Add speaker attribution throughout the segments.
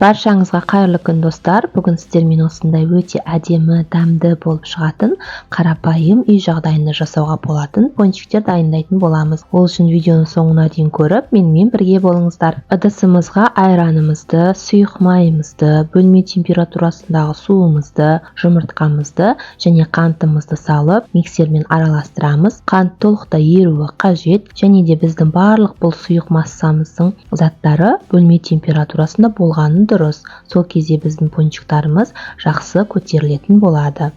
Speaker 1: Баршаңызға қайырлы күн достар. Бүгін сіздермен осындай өте әдемі, дәмді болып шығатын, қарапайым үй жағдайында жасауға болатын пончиктер дайындайтын боламыз. Ол үшін видеоны соңына дейін көріп, менімен бірге болыңыздар. Ыдысымызға айранымызды, сұйық майымызды, бөлме температурасындағы суымызды, жұмыртқамызды және қантымызды салып, миксермен араластырамыз. Қант толықтай еруі қажет, және де біздің барлық бұл сұйық массамыздың заттары бөлме температурасында болғаны дұрыс. Сол кезде біздің пончиктарымыз жақсы көтерілетін болады.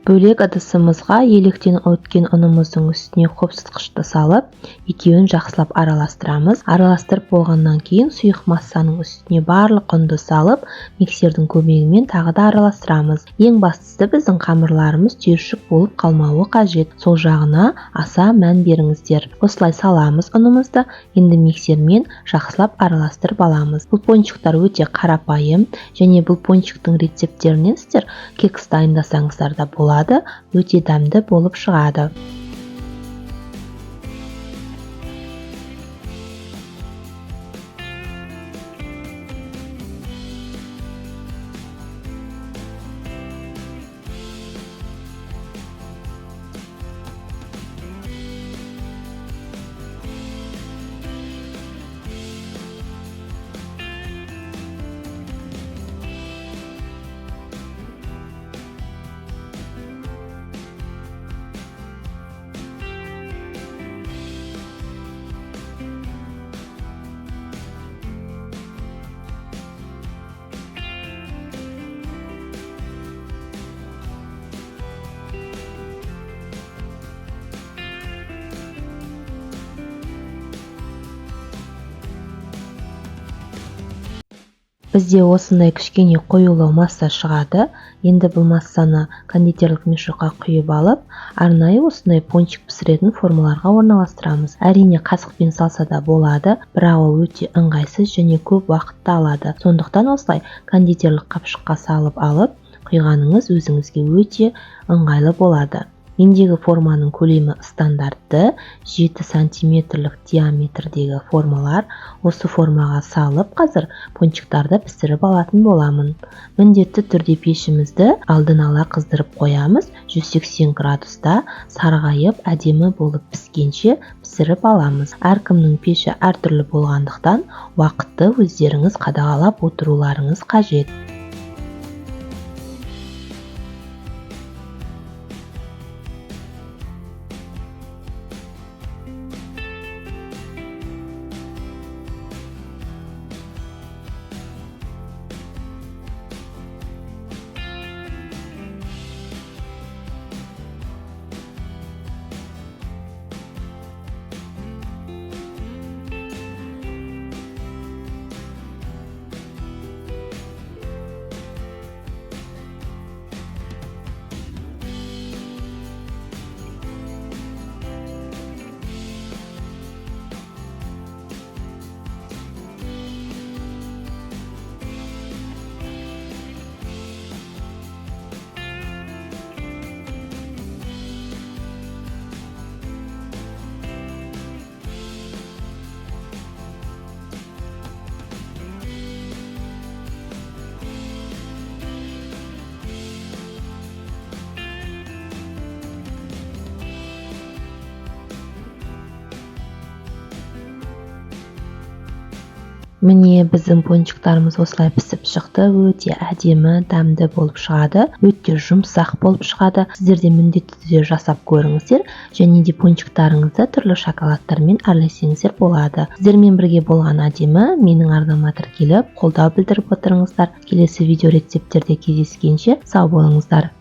Speaker 1: Бөлек ыдысымызға електен өткен ұнымыздың үстіне қопсытқышты салып, екеуін жақсылап араластырамыз. Араластырып болғаннан кейін сұйық массаның үстіне барлық ұнды салып, миксердің көмегімен тағы да араластырамыз. Ең бастысы біздің қамырларымыз түйіршік болып қалмауы қажет. Сол жағына аса мән беріңіздер. Осылай саламыз ұнымызды, енді миксермен жақсылап араластырып аламыз. Бұл пончиктар өте қарапайым, және бұл пончиктің рецепттерінен сіздер кекс дайындасаңыздар да болады. Өте дәмді болып шығады. Бізде осындай кішкене қоюлы масса шығады. Енді бұл массаны кондитерлік мешокқа құйып алып, арнайы осындай пончик пісіретін формаларға орналастырамыз. Әрине қасықпен салса да болады, бірақ ол өте ыңғайсыз және көп уақытты алады. Сондықтан осылай кондитерлік қапшыққа салып алып, құйғаныңыз өзіңізге өте ыңғайлы болады. Мендегі форманың көлемі стандартты, 7 сантиметрлік диаметрдегі формалар. Осы формаға салып, қазір пончиктарды пісіріп алатын боламын. Міндетті түрде пешімізді алдын ала қыздырып қоямыз. 180 градуста сарғайып, әдемі болып піскенше пісіріп аламыз. Әркімнің пеші әртүрлі болғандықтан, уақытты өздеріңіз қадағалап отыруларыңыз қажет. Міне біздің пончиктарымыз осылай пісіп шықты. Өте әдемі, дәмді болып шығады. Өте жұмсақ болып шығады. Сіздер де міндетті түрде жасап көріңіздер, және де пончиктарыңызды түрлі шоколадтармен әрлесеңіздер болады. Сіздермен бірге болған әдемі, менің арнама тіркеліп, қолдау білдіріп отырыңыздар. Келесі видео рецепттерде кездескенше сау болыңыздар.